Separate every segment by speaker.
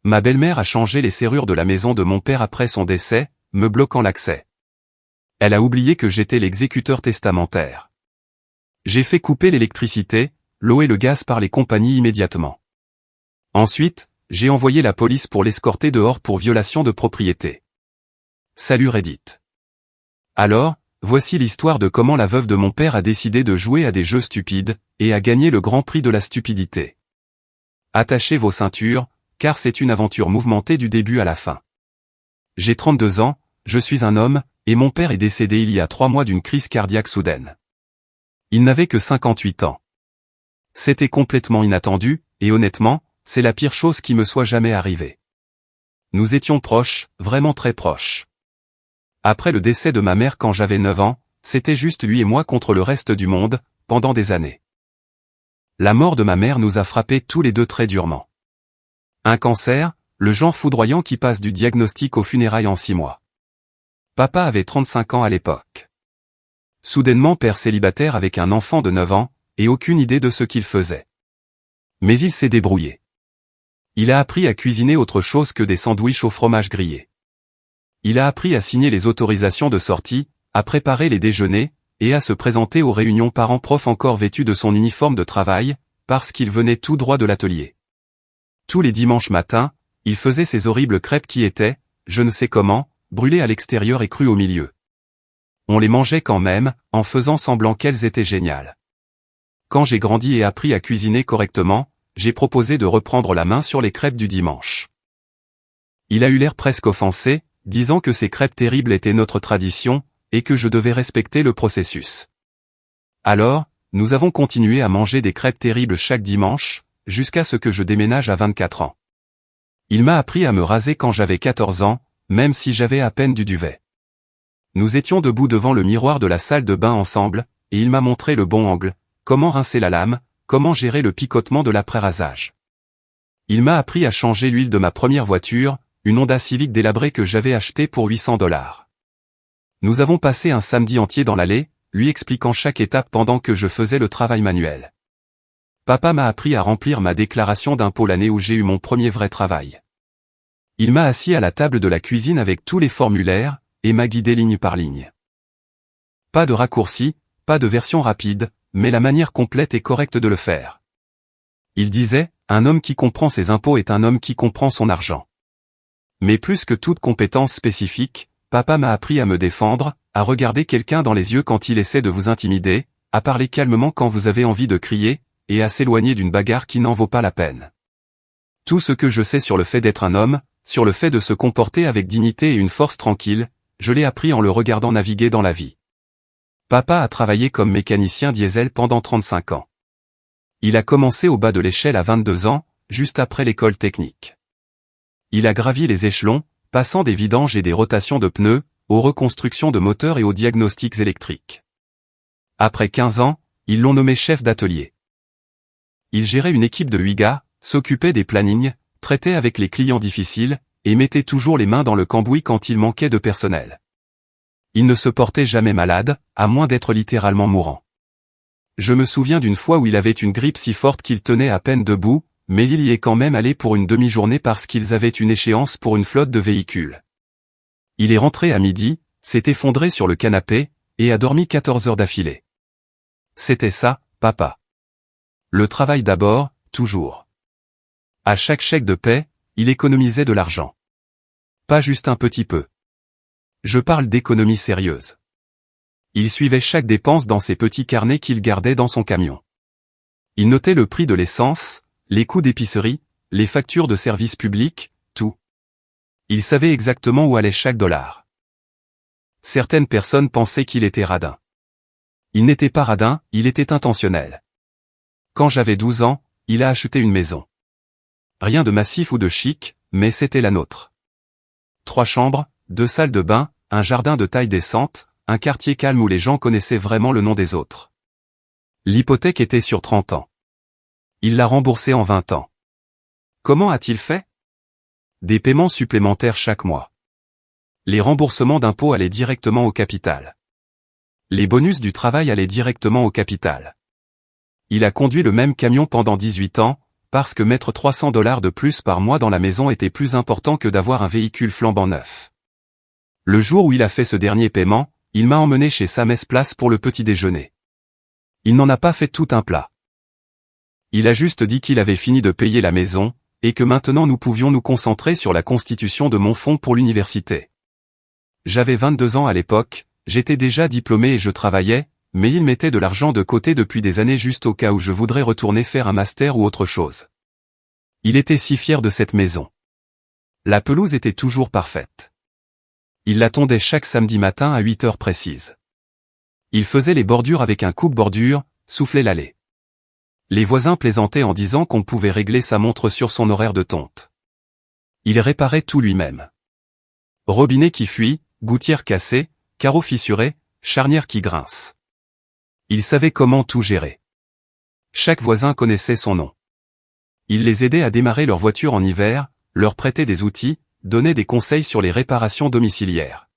Speaker 1: Ma belle-mère a changé les serrures de la maison de mon père après son décès, me bloquant l'accès. Elle a oublié que j'étais l'exécuteur testamentaire. J'ai fait couper l'électricité, l'eau et le gaz par les compagnies immédiatement. Ensuite, j'ai envoyé la police pour l'escorter dehors pour violation de propriété. Salut Reddit. Alors, voici l'histoire de comment la veuve de mon père a décidé de jouer à des jeux stupides, et a gagné le grand prix de la stupidité. Attachez vos ceintures, car c'est une aventure mouvementée du début à la fin. J'ai 32 ans, je suis un homme, et mon père est décédé il y a 3 mois d'une crise cardiaque soudaine. Il n'avait que 58 ans. C'était complètement inattendu, et honnêtement, c'est la pire chose qui me soit jamais arrivée. Nous étions proches, vraiment très proches. Après le décès de ma mère quand j'avais 9 ans, c'était juste lui et moi contre le reste du monde, pendant des années. La mort de ma mère nous a frappés tous les deux très durement. Un cancer, le genre foudroyant qui passe du diagnostic aux funérailles en 6 mois. Papa avait 35 ans à l'époque. Soudainement père célibataire avec un enfant de 9 ans, et aucune idée de ce qu'il faisait. Mais il s'est débrouillé. Il a appris à cuisiner autre chose que des sandwichs au fromage grillé. Il a appris à signer les autorisations de sortie, à préparer les déjeuners, et à se présenter aux réunions parents-prof encore vêtu de son uniforme de travail, parce qu'il venait tout droit de l'atelier. Tous les dimanches matins, il faisait ces horribles crêpes qui étaient, je ne sais comment, brûlées à l'extérieur et crues au milieu. On les mangeait quand même, en faisant semblant qu'elles étaient géniales. Quand j'ai grandi et appris à cuisiner correctement, j'ai proposé de reprendre la main sur les crêpes du dimanche. Il a eu l'air presque offensé, disant que ces crêpes terribles étaient notre tradition, et que je devais respecter le processus. Alors, nous avons continué à manger des crêpes terribles chaque dimanche, jusqu'à ce que je déménage à 24 ans. Il m'a appris à me raser quand j'avais 14 ans, même si j'avais à peine du duvet. Nous étions debout devant le miroir de la salle de bain ensemble, et il m'a montré le bon angle, comment rincer la lame, comment gérer le picotement de l'après-rasage. Il m'a appris à changer l'huile de ma première voiture, une Honda Civic délabrée que j'avais achetée pour $800. Nous avons passé un samedi entier dans l'allée, lui expliquant chaque étape pendant que je faisais le travail manuel. Papa m'a appris à remplir ma déclaration d'impôt l'année où j'ai eu mon premier vrai travail. Il m'a assis à la table de la cuisine avec tous les formulaires, et m'a guidé ligne par ligne. Pas de raccourci, pas de version rapide, mais la manière complète et correcte de le faire. Il disait, un homme qui comprend ses impôts est un homme qui comprend son argent. Mais plus que toute compétence spécifique, papa m'a appris à me défendre, à regarder quelqu'un dans les yeux quand il essaie de vous intimider, à parler calmement quand vous avez envie de crier, et à s'éloigner d'une bagarre qui n'en vaut pas la peine. Tout ce que je sais sur le fait d'être un homme, sur le fait de se comporter avec dignité et une force tranquille, je l'ai appris en le regardant naviguer dans la vie. Papa a travaillé comme mécanicien diesel pendant 35 ans. Il a commencé au bas de l'échelle à 22 ans, juste après l'école technique. Il a gravi les échelons, passant des vidanges et des rotations de pneus, aux reconstructions de moteurs et aux diagnostics électriques. Après 15 ans, ils l'ont nommé chef d'atelier. Il gérait une équipe de 8 gars, s'occupait des plannings, traitait avec les clients difficiles, et mettait toujours les mains dans le cambouis quand il manquait de personnel. Il ne se portait jamais malade, à moins d'être littéralement mourant. Je me souviens d'une fois où il avait une grippe si forte qu'il tenait à peine debout, mais il y est quand même allé pour une demi-journée parce qu'ils avaient une échéance pour une flotte de véhicules. Il est rentré à midi, s'est effondré sur le canapé, et a dormi 14 heures d'affilée. C'était ça, papa. Le travail d'abord, toujours. À chaque chèque de paie, il économisait de l'argent. Pas juste un petit peu. Je parle d'économie sérieuse. Il suivait chaque dépense dans ses petits carnets qu'il gardait dans son camion. Il notait le prix de l'essence, les coûts d'épicerie, les factures de services publics, tout. Il savait exactement où allait chaque dollar. Certaines personnes pensaient qu'il était radin. Il n'était pas radin, il était intentionnel. Quand j'avais 12 ans, il a acheté une maison. Rien de massif ou de chic, mais c'était la nôtre. 3 chambres, 2 salles de bain, un jardin de taille décente, un quartier calme où les gens connaissaient vraiment le nom des autres. L'hypothèque était sur 30 ans. Il l'a remboursée en 20 ans. Comment a-t-il fait? Des paiements supplémentaires chaque mois. Les remboursements d'impôts allaient directement au capital. Les bonus du travail allaient directement au capital. Il a conduit le même camion pendant 18 ans, parce que mettre $300 de plus par mois dans la maison était plus important que d'avoir un véhicule flambant neuf. Le jour où il a fait ce dernier paiement, il m'a emmené chez Sam's Place pour le petit déjeuner. Il n'en a pas fait tout un plat. Il a juste dit qu'il avait fini de payer la maison, et que maintenant nous pouvions nous concentrer sur la constitution de mon fonds pour l'université. J'avais 22 ans à l'époque, j'étais déjà diplômé et je travaillais, mais il mettait de l'argent de côté depuis des années juste au cas où je voudrais retourner faire un master ou autre chose. Il était si fier de cette maison. La pelouse était toujours parfaite. Il la tondait chaque samedi matin à 8 heures précises. Il faisait les bordures avec un coupe-bordure, soufflait la laie. Les voisins plaisantaient en disant qu'on pouvait régler sa montre sur son horaire de tonte. Il réparait tout lui-même. Robinet qui fuit, gouttière cassée, carreaux fissurés, charnière qui grince. Il savait comment tout gérer. Chaque voisin connaissait son nom. Il les aidait à démarrer leur voiture en hiver, leur prêtait des outils, donnait des conseils sur les réparations domiciliaires.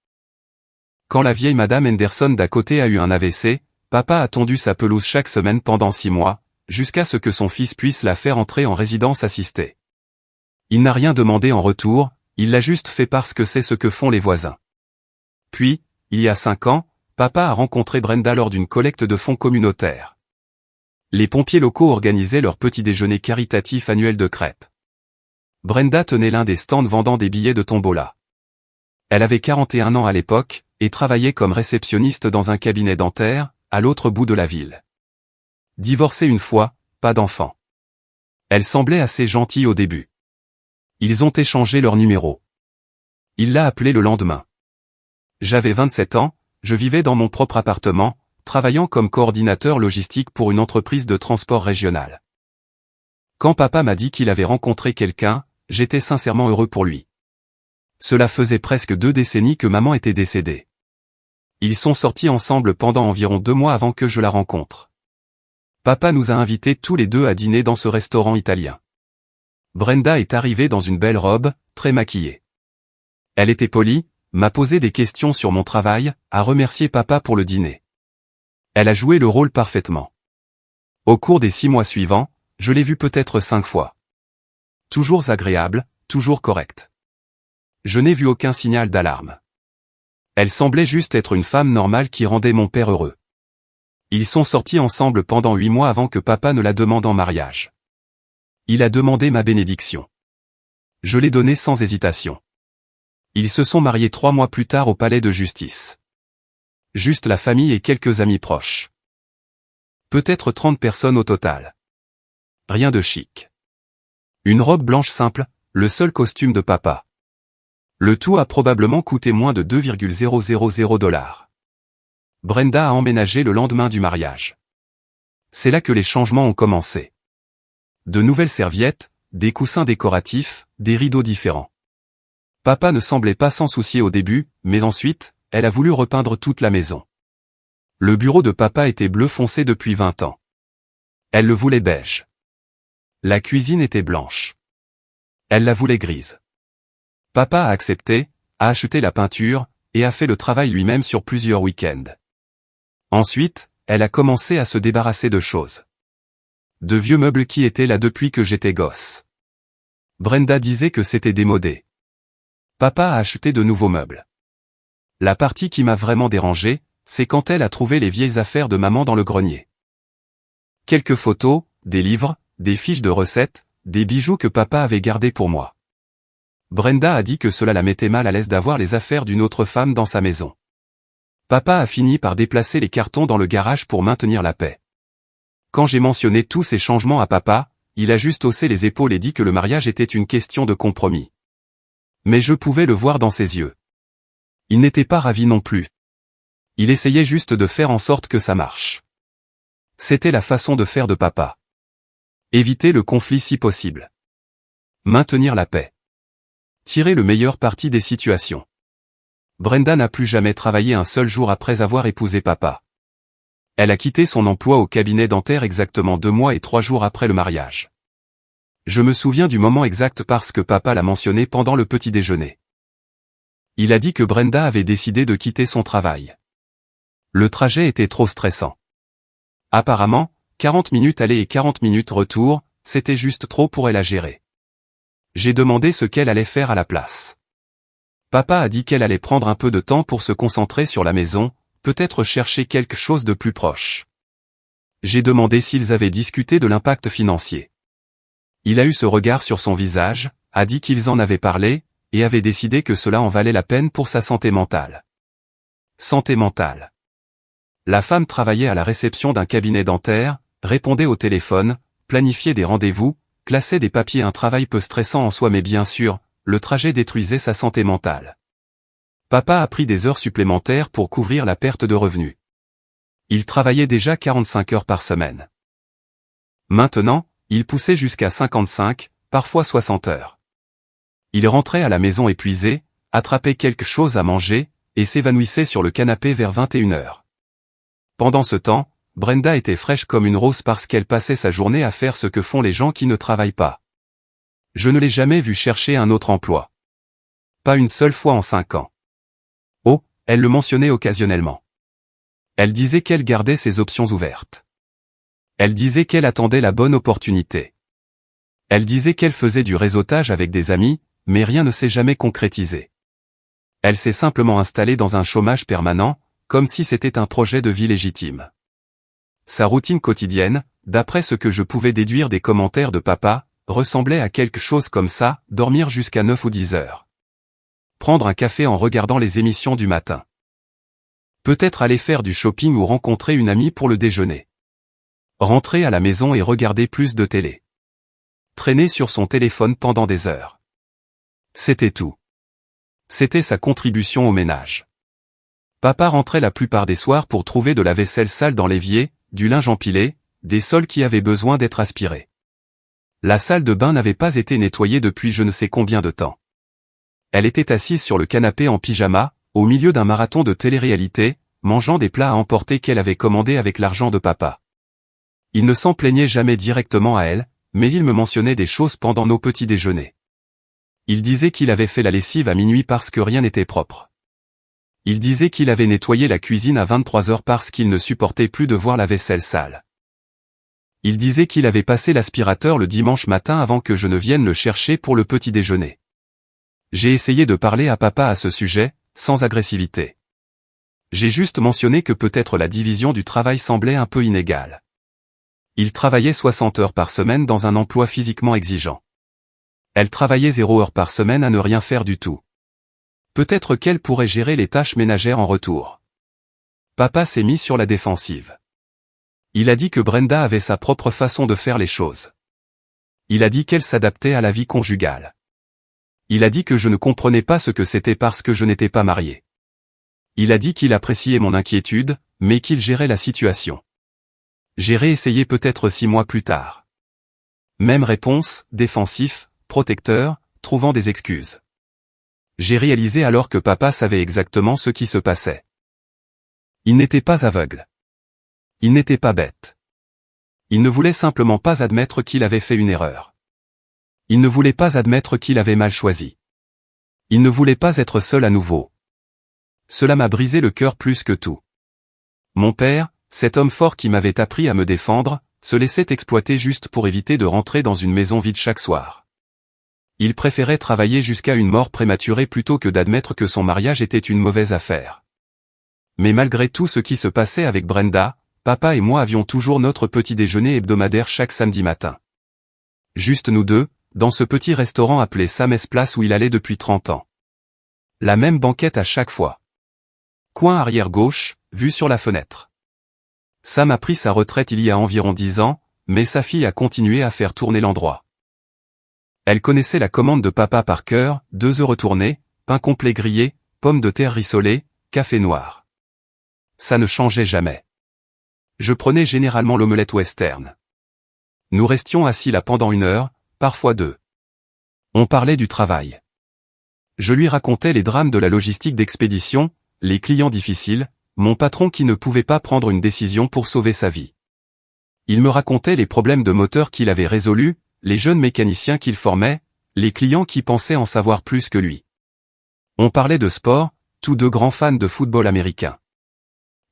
Speaker 1: Quand la vieille Madame Henderson d'à côté a eu un AVC, papa a tondu sa pelouse chaque semaine pendant 6 mois, jusqu'à ce que son fils puisse la faire entrer en résidence assistée. Il n'a rien demandé en retour, il l'a juste fait parce que c'est ce que font les voisins. Puis, il y a 5 ans, papa a rencontré Brenda lors d'une collecte de fonds communautaires. Les pompiers locaux organisaient leur petit déjeuner caritatif annuel de crêpes. Brenda tenait l'un des stands vendant des billets de tombola. Elle avait 41 ans à l'époque, et travaillait comme réceptionniste dans un cabinet dentaire, à l'autre bout de la ville. Divorcée une fois, pas d'enfant. Elle semblait assez gentille au début. Ils ont échangé leur numéro. Il l'a appelé le lendemain. J'avais 27 ans, je vivais dans mon propre appartement, travaillant comme coordinateur logistique pour une entreprise de transport régional. Quand papa m'a dit qu'il avait rencontré quelqu'un, j'étais sincèrement heureux pour lui. Cela faisait presque 2 décennies que maman était décédée. Ils sont sortis ensemble pendant environ 2 mois avant que je la rencontre. Papa nous a invités tous les deux à dîner dans ce restaurant italien. Brenda est arrivée dans une belle robe, très maquillée. Elle était polie, m'a posé des questions sur mon travail, a remercié papa pour le dîner. Elle a joué le rôle parfaitement. Au cours des 6 mois suivants, je l'ai vue peut-être 5 fois. Toujours agréable, toujours correcte. Je n'ai vu aucun signal d'alarme. Elle semblait juste être une femme normale qui rendait mon père heureux. Ils sont sortis ensemble pendant 8 mois avant que papa ne la demande en mariage. Il a demandé ma bénédiction. Je l'ai donnée sans hésitation. Ils se sont mariés 3 mois plus tard au palais de justice. Juste la famille et quelques amis proches. Peut-être 30 personnes au total. Rien de chic. Une robe blanche simple, le seul costume de papa. Le tout a probablement coûté moins de $2,000. Brenda a emménagé le lendemain du mariage. C'est là que les changements ont commencé. De nouvelles serviettes, des coussins décoratifs, des rideaux différents. Papa ne semblait pas s'en soucier au début, mais ensuite, elle a voulu repeindre toute la maison. Le bureau de papa était bleu foncé depuis 20 ans. Elle le voulait beige. La cuisine était blanche. Elle la voulait grise. Papa a accepté, a acheté la peinture, et a fait le travail lui-même sur plusieurs week-ends. Ensuite, elle a commencé à se débarrasser de choses. De vieux meubles qui étaient là depuis que j'étais gosse. Brenda disait que c'était démodé. Papa a acheté de nouveaux meubles. La partie qui m'a vraiment dérangé, c'est quand elle a trouvé les vieilles affaires de maman dans le grenier. Quelques photos, des livres, des fiches de recettes, des bijoux que papa avait gardés pour moi. Brenda a dit que cela la mettait mal à l'aise d'avoir les affaires d'une autre femme dans sa maison. Papa a fini par déplacer les cartons dans le garage pour maintenir la paix. Quand j'ai mentionné tous ces changements à papa, il a juste haussé les épaules et dit que le mariage était une question de compromis. Mais je pouvais le voir dans ses yeux. Il n'était pas ravi non plus. Il essayait juste de faire en sorte que ça marche. C'était la façon de faire de papa. Éviter le conflit si possible. Maintenir la paix. Tirer le meilleur parti des situations. Brenda n'a plus jamais travaillé un seul jour après avoir épousé papa. Elle a quitté son emploi au cabinet dentaire exactement 2 mois et 3 jours après le mariage. Je me souviens du moment exact parce que papa l'a mentionné pendant le petit déjeuner. Il a dit que Brenda avait décidé de quitter son travail. Le trajet était trop stressant. Apparemment, 40 minutes aller et 40 minutes retour, c'était juste trop pour elle à gérer. J'ai demandé ce qu'elle allait faire à la place. Papa a dit qu'elle allait prendre un peu de temps pour se concentrer sur la maison, peut-être chercher quelque chose de plus proche. J'ai demandé s'ils avaient discuté de l'impact financier. Il a eu ce regard sur son visage, a dit qu'ils en avaient parlé, et avait décidé que cela en valait la peine pour sa santé mentale. Santé mentale. La femme travaillait à la réception d'un cabinet dentaire, répondait au téléphone, planifiait des rendez-vous, classait des papiers, un travail peu stressant en soi, mais bien sûr, le trajet détruisait sa santé mentale. Papa a pris des heures supplémentaires pour couvrir la perte de revenus. Il travaillait déjà 45 heures par semaine. Maintenant, il poussait jusqu'à 55, parfois 60 heures. Il rentrait à la maison épuisé, attrapait quelque chose à manger, et s'évanouissait sur le canapé vers 21 heures. Pendant ce temps, Brenda était fraîche comme une rose parce qu'elle passait sa journée à faire ce que font les gens qui ne travaillent pas. Je ne l'ai jamais vue chercher un autre emploi. Pas une seule fois en 5 ans. Oh, elle le mentionnait occasionnellement. Elle disait qu'elle gardait ses options ouvertes. Elle disait qu'elle attendait la bonne opportunité. Elle disait qu'elle faisait du réseautage avec des amis, mais rien ne s'est jamais concrétisé. Elle s'est simplement installée dans un chômage permanent, comme si c'était un projet de vie légitime. Sa routine quotidienne, d'après ce que je pouvais déduire des commentaires de papa, ressemblait à quelque chose comme ça, dormir jusqu'à 9 ou 10 heures. Prendre un café en regardant les émissions du matin. Peut-être aller faire du shopping ou rencontrer une amie pour le déjeuner. Rentrer à la maison et regarder plus de télé. Traîner sur son téléphone pendant des heures. C'était tout. C'était sa contribution au ménage. Papa rentrait la plupart des soirs pour trouver de la vaisselle sale dans l'évier, du linge empilé, des sols qui avaient besoin d'être aspirés. La salle de bain n'avait pas été nettoyée depuis je ne sais combien de temps. Elle était assise sur le canapé en pyjama, au milieu d'un marathon de télé-réalité, mangeant des plats à emporter qu'elle avait commandés avec l'argent de papa. Il ne s'en plaignait jamais directement à elle, mais il me mentionnait des choses pendant nos petits déjeuners. Il disait qu'il avait fait la lessive à minuit parce que rien n'était propre. Il disait qu'il avait nettoyé la cuisine à 23 heures parce qu'il ne supportait plus de voir la vaisselle sale. Il disait qu'il avait passé l'aspirateur le dimanche matin avant que je ne vienne le chercher pour le petit déjeuner. J'ai essayé de parler à papa à ce sujet, sans agressivité. J'ai juste mentionné que peut-être la division du travail semblait un peu inégale. Il travaillait 60 heures par semaine dans un emploi physiquement exigeant. Elle travaillait 0 heures par semaine à ne rien faire du tout. Peut-être qu'elle pourrait gérer les tâches ménagères en retour. Papa s'est mis sur la défensive. Il a dit que Brenda avait sa propre façon de faire les choses. Il a dit qu'elle s'adaptait à la vie conjugale. Il a dit que je ne comprenais pas ce que c'était parce que je n'étais pas marié. Il a dit qu'il appréciait mon inquiétude, mais qu'il gérait la situation. J'ai réessayé peut-être 6 mois plus tard. Même réponse, défensif, protecteur, trouvant des excuses. J'ai réalisé alors que papa savait exactement ce qui se passait. Il n'était pas aveugle. Il n'était pas bête. Il ne voulait simplement pas admettre qu'il avait fait une erreur. Il ne voulait pas admettre qu'il avait mal choisi. Il ne voulait pas être seul à nouveau. Cela m'a brisé le cœur plus que tout. Mon père, cet homme fort qui m'avait appris à me défendre, se laissait exploiter juste pour éviter de rentrer dans une maison vide chaque soir. Il préférait travailler jusqu'à une mort prématurée plutôt que d'admettre que son mariage était une mauvaise affaire. Mais malgré tout ce qui se passait avec Brenda, papa et moi avions toujours notre petit déjeuner hebdomadaire chaque samedi matin. Juste nous deux, dans ce petit restaurant appelé Sam's Place où il allait depuis 30 ans. La même banquette à chaque fois. Coin arrière gauche, vue sur la fenêtre. Sam a pris sa retraite il y a environ 10 ans, mais sa fille a continué à faire tourner l'endroit. Elle connaissait la commande de papa par cœur, 2 œufs retournés, pain complet grillé, pommes de terre rissolées, café noir. Ça ne changeait jamais. Je prenais généralement l'omelette western. Nous restions assis là pendant 1 heure, parfois 2. On parlait du travail. Je lui racontais les drames de la logistique d'expédition, les clients difficiles, mon patron qui ne pouvait pas prendre une décision pour sauver sa vie. Il me racontait les problèmes de moteur qu'il avait résolus, les jeunes mécaniciens qu'il formait, les clients qui pensaient en savoir plus que lui. On parlait de sport, tous deux grands fans de football américain.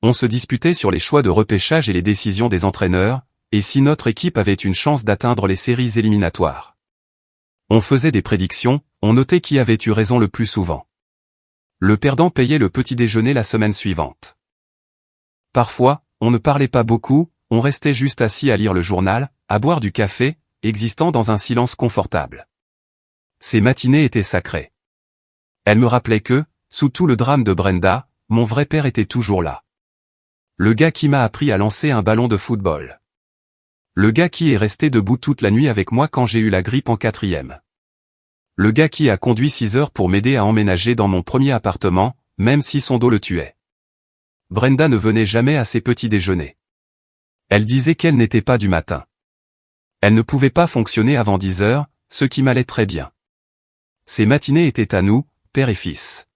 Speaker 1: On se disputait sur les choix de repêchage et les décisions des entraîneurs, et si notre équipe avait une chance d'atteindre les séries éliminatoires. On faisait des prédictions, on notait qui avait eu raison le plus souvent. Le perdant payait le petit déjeuner la semaine suivante. Parfois, on ne parlait pas beaucoup, on restait juste assis à lire le journal, à boire du café, existant dans un silence confortable. Ces matinées étaient sacrées. Elle me rappelait que, sous tout le drame de Brenda, mon vrai père était toujours là. Le gars qui m'a appris à lancer un ballon de football. Le gars qui est resté debout toute la nuit avec moi quand j'ai eu la grippe en 4e. Le gars qui a conduit 6 heures pour m'aider à emménager dans mon premier appartement, même si son dos le tuait. Brenda ne venait jamais à ses petits déjeuners. Elle disait qu'elle n'était pas du matin. Elle ne pouvait pas fonctionner avant 10 heures, ce qui m'allait très bien. Ces matinées étaient à nous, père et fils.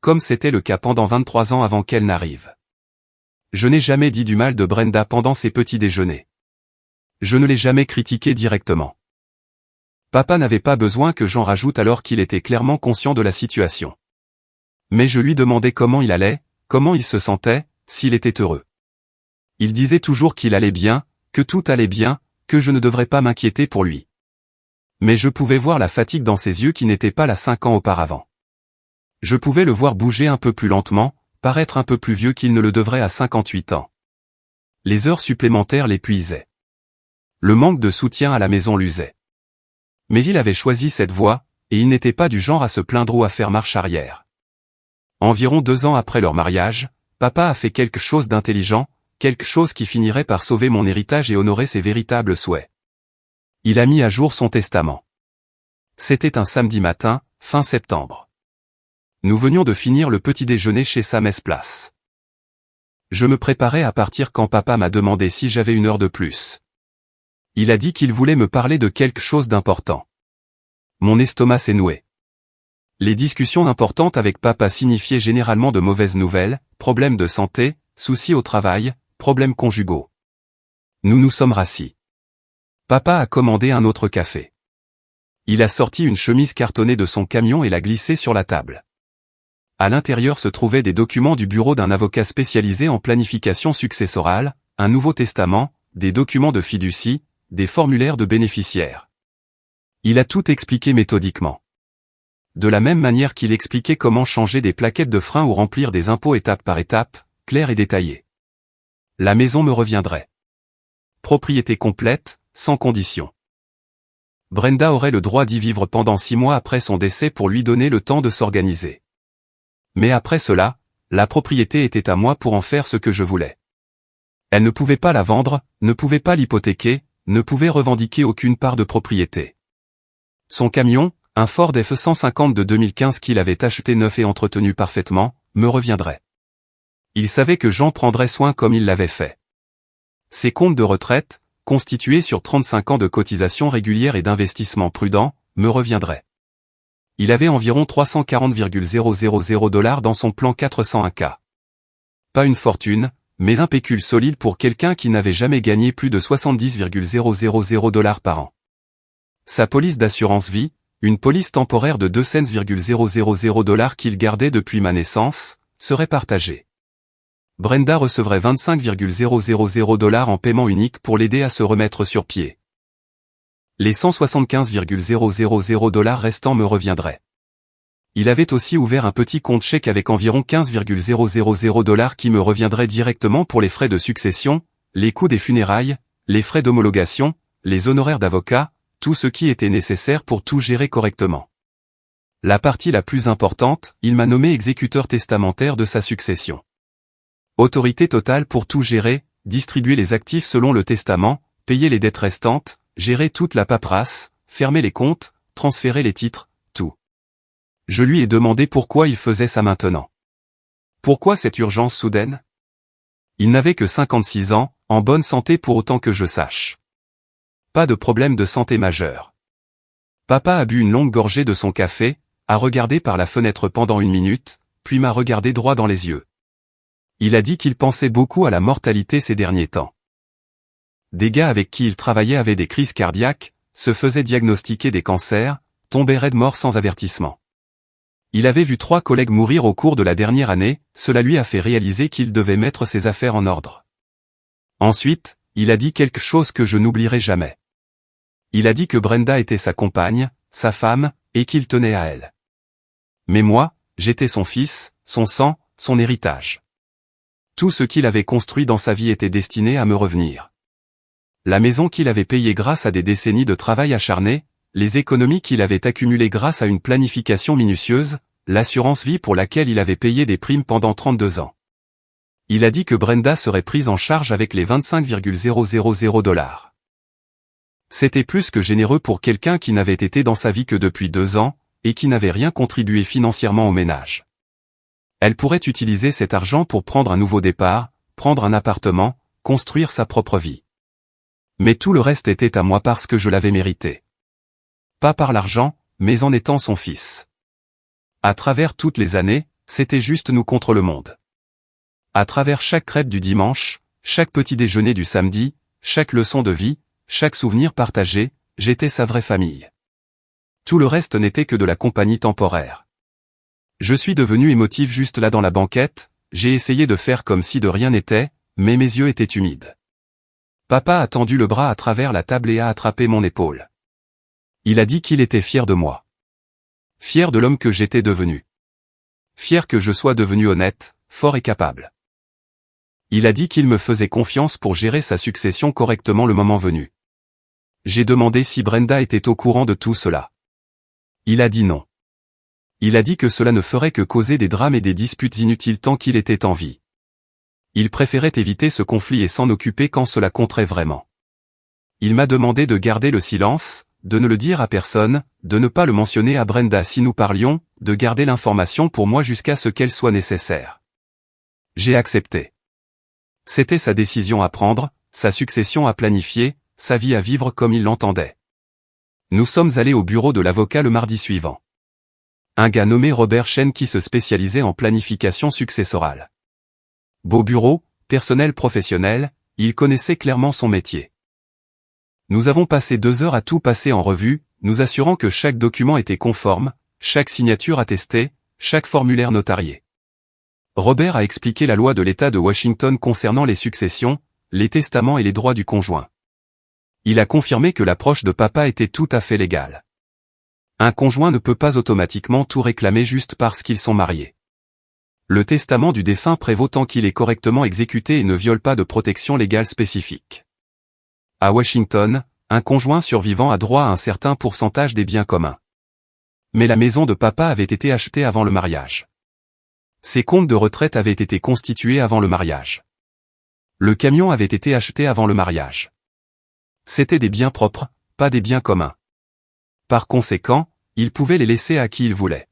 Speaker 1: Comme c'était le cas pendant 23 ans avant qu'elle n'arrive. Je n'ai jamais dit du mal de Brenda pendant ces petits déjeuners. Je ne l'ai jamais critiqué directement. Papa n'avait pas besoin que j'en rajoute alors qu'il était clairement conscient de la situation. Mais je lui demandais comment il allait, comment il se sentait, s'il était heureux. Il disait toujours qu'il allait bien, que tout allait bien, que je ne devrais pas m'inquiéter pour lui. Mais je pouvais voir la fatigue dans ses yeux qui n'étaient pas là 5 ans auparavant. Je pouvais le voir bouger un peu plus lentement, paraître un peu plus vieux qu'il ne le devrait à 58 ans. Les heures supplémentaires l'épuisaient. Le manque de soutien à la maison l'usait. Mais il avait choisi cette voie, et il n'était pas du genre à se plaindre ou à faire marche arrière. Environ 2 ans après leur mariage, papa a fait quelque chose d'intelligent, quelque chose qui finirait par sauver mon héritage et honorer ses véritables souhaits. Il a mis à jour son testament. C'était un samedi matin, fin septembre. Nous venions de finir le petit déjeuner chez Sam's Place. Je me préparais à partir quand papa m'a demandé si j'avais 1 heure de plus. Il a dit qu'il voulait me parler de quelque chose d'important. Mon estomac s'est noué. Les discussions importantes avec papa signifiaient généralement de mauvaises nouvelles, problèmes de santé, soucis au travail, problèmes conjugaux. Nous nous sommes rassis. Papa a commandé un autre café. Il a sorti une chemise cartonnée de son camion et l'a glissée sur la table. À l'intérieur se trouvaient des documents du bureau d'un avocat spécialisé en planification successorale, un Nouveau Testament, des documents de fiducie, des formulaires de bénéficiaires. Il a tout expliqué méthodiquement. De la même manière qu'il expliquait comment changer des plaquettes de frein ou remplir des impôts étape par étape, clair et détaillé. La maison me reviendrait. Propriété complète, sans condition. Brenda aurait le droit d'y vivre pendant 6 mois après son décès pour lui donner le temps de s'organiser. Mais après cela, la propriété était à moi pour en faire ce que je voulais. Elle ne pouvait pas la vendre, ne pouvait pas l'hypothéquer, ne pouvait revendiquer aucune part de propriété. Son camion, un Ford F-150 de 2015 qu'il avait acheté neuf et entretenu parfaitement, me reviendrait. Il savait que j'en prendrais soin comme il l'avait fait. Ses comptes de retraite, constitués sur 35 ans de cotisations régulières et d'investissements prudents, me reviendraient. Il avait environ 340,000 $ dans son plan 401K. Pas une fortune, mais un pécule solide pour quelqu'un qui n'avait jamais gagné plus de 70,000 $ par an. Sa police d'assurance vie, une police temporaire de 2 cents $ qu'il gardait depuis ma naissance, serait partagée. Brenda recevrait 25,000 $ en paiement unique pour l'aider à se remettre sur pied. Les 175,000 $ restants me reviendraient. Il avait aussi ouvert un petit compte chèque avec environ 15,000 $ qui me reviendrait directement pour les frais de succession, les coûts des funérailles, les frais d'homologation, les honoraires d'avocat, tout ce qui était nécessaire pour tout gérer correctement. La partie la plus importante, il m'a nommé exécuteur testamentaire de sa succession. Autorité totale pour tout gérer, distribuer les actifs selon le testament, payer les dettes restantes, gérer toute la paperasse, fermer les comptes, transférer les titres, tout. Je lui ai demandé pourquoi il faisait ça maintenant. Pourquoi cette urgence soudaine? Il n'avait que 56 ans, en bonne santé pour autant que je sache. Pas de problème de santé majeur. Papa a bu une longue gorgée de son café, a regardé par la fenêtre pendant 1 minute, puis m'a regardé droit dans les yeux. Il a dit qu'il pensait beaucoup à la mortalité ces derniers temps. Des gars avec qui il travaillait avaient des crises cardiaques, se faisaient diagnostiquer des cancers, tombaient raides morts sans avertissement. Il avait vu 3 collègues mourir au cours de la dernière année, cela lui a fait réaliser qu'il devait mettre ses affaires en ordre. Ensuite, il a dit quelque chose que je n'oublierai jamais. Il a dit que Brenda était sa compagne, sa femme, et qu'il tenait à elle. Mais moi, j'étais son fils, son sang, son héritage. Tout ce qu'il avait construit dans sa vie était destiné à me revenir. La maison qu'il avait payée grâce à des décennies de travail acharné, les économies qu'il avait accumulées grâce à une planification minutieuse, l'assurance vie pour laquelle il avait payé des primes pendant 32 ans. Il a dit que Brenda serait prise en charge avec les 25,000 $. C'était plus que généreux pour quelqu'un qui n'avait été dans sa vie que depuis 2 ans, et qui n'avait rien contribué financièrement au ménage. Elle pourrait utiliser cet argent pour prendre un nouveau départ, prendre un appartement, construire sa propre vie. Mais tout le reste était à moi parce que je l'avais mérité. Pas par l'argent, mais en étant son fils. À travers toutes les années, c'était juste nous contre le monde. À travers chaque crêpe du dimanche, chaque petit déjeuner du samedi, chaque leçon de vie, chaque souvenir partagé, j'étais sa vraie famille. Tout le reste n'était que de la compagnie temporaire. Je suis devenu émotif juste là dans la banquette, j'ai essayé de faire comme si de rien n'était, mais mes yeux étaient humides. Papa a tendu le bras à travers la table et a attrapé mon épaule. Il a dit qu'il était fier de moi. Fier de l'homme que j'étais devenu. Fier que je sois devenu honnête, fort et capable. Il a dit qu'il me faisait confiance pour gérer sa succession correctement le moment venu. J'ai demandé si Brenda était au courant de tout cela. Il a dit non. Il a dit que cela ne ferait que causer des drames et des disputes inutiles tant qu'il était en vie. Il préférait éviter ce conflit et s'en occuper quand cela compterait vraiment. Il m'a demandé de garder le silence, de ne le dire à personne, de ne pas le mentionner à Brenda si nous parlions, de garder l'information pour moi jusqu'à ce qu'elle soit nécessaire. J'ai accepté. C'était sa décision à prendre, sa succession à planifier, sa vie à vivre comme il l'entendait. Nous sommes allés au bureau de l'avocat le mardi suivant. Un gars nommé Robert Chen qui se spécialisait en planification successorale. Beau bureau, personnel professionnel, il connaissait clairement son métier. Nous avons passé 2 heures à tout passer en revue, nous assurant que chaque document était conforme, chaque signature attestée, chaque formulaire notarié. Robert a expliqué la loi de l'État de Washington concernant les successions, les testaments et les droits du conjoint. Il a confirmé que l'approche de papa était tout à fait légale. Un conjoint ne peut pas automatiquement tout réclamer juste parce qu'ils sont mariés. Le testament du défunt prévaut tant qu'il est correctement exécuté et ne viole pas de protection légale spécifique. À Washington, un conjoint survivant a droit à un certain pourcentage des biens communs. Mais la maison de papa avait été achetée avant le mariage. Ses comptes de retraite avaient été constitués avant le mariage. Le camion avait été acheté avant le mariage. C'étaient des biens propres, pas des biens communs. Par conséquent, il pouvait les laisser à qui il voulait.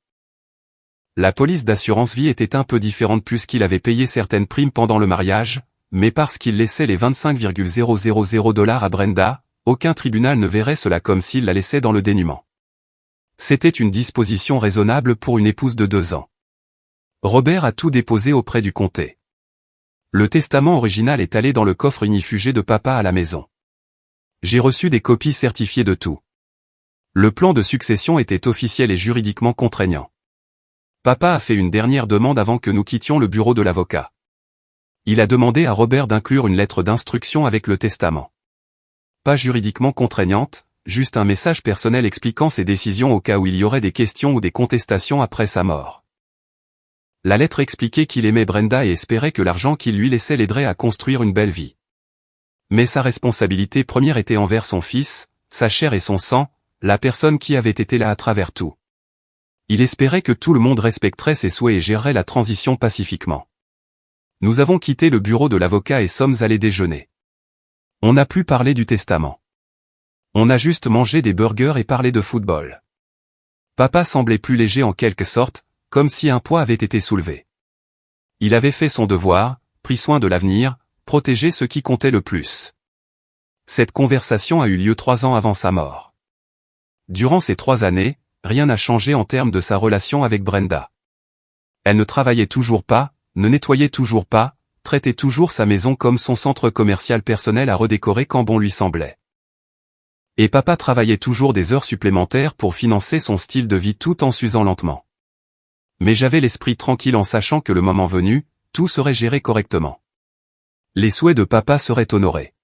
Speaker 1: La police d'assurance vie était un peu différente puisqu'il avait payé certaines primes pendant le mariage, mais parce qu'il laissait les 25,000 $ à Brenda, aucun tribunal ne verrait cela comme s'il la laissait dans le dénuement. C'était une disposition raisonnable pour une épouse de 2 ans. Robert a tout déposé auprès du comté. Le testament original est allé dans le coffre ignifugé de papa à la maison. J'ai reçu des copies certifiées de tout. Le plan de succession était officiel et juridiquement contraignant. Papa a fait une dernière demande avant que nous quittions le bureau de l'avocat. Il a demandé à Robert d'inclure une lettre d'instruction avec le testament. Pas juridiquement contraignante, juste un message personnel expliquant ses décisions au cas où il y aurait des questions ou des contestations après sa mort. La lettre expliquait qu'il aimait Brenda et espérait que l'argent qu'il lui laissait l'aiderait à construire une belle vie. Mais sa responsabilité première était envers son fils, sa chair et son sang, la personne qui avait été là à travers tout. Il espérait que tout le monde respecterait ses souhaits et gérerait la transition pacifiquement. Nous avons quitté le bureau de l'avocat et sommes allés déjeuner. On n'a plus parlé du testament. On a juste mangé des burgers et parlé de football. Papa semblait plus léger en quelque sorte, comme si un poids avait été soulevé. Il avait fait son devoir, pris soin de l'avenir, protégé ce qui comptait le plus. Cette conversation a eu lieu 3 ans avant sa mort. Durant ces 3 années, rien n'a changé en termes de sa relation avec Brenda. Elle ne travaillait toujours pas, ne nettoyait toujours pas, traitait toujours sa maison comme son centre commercial personnel à redécorer quand bon lui semblait. Et papa travaillait toujours des heures supplémentaires pour financer son style de vie tout en s'usant lentement. Mais j'avais l'esprit tranquille en sachant que le moment venu, tout serait géré correctement. Les souhaits de papa seraient honorés.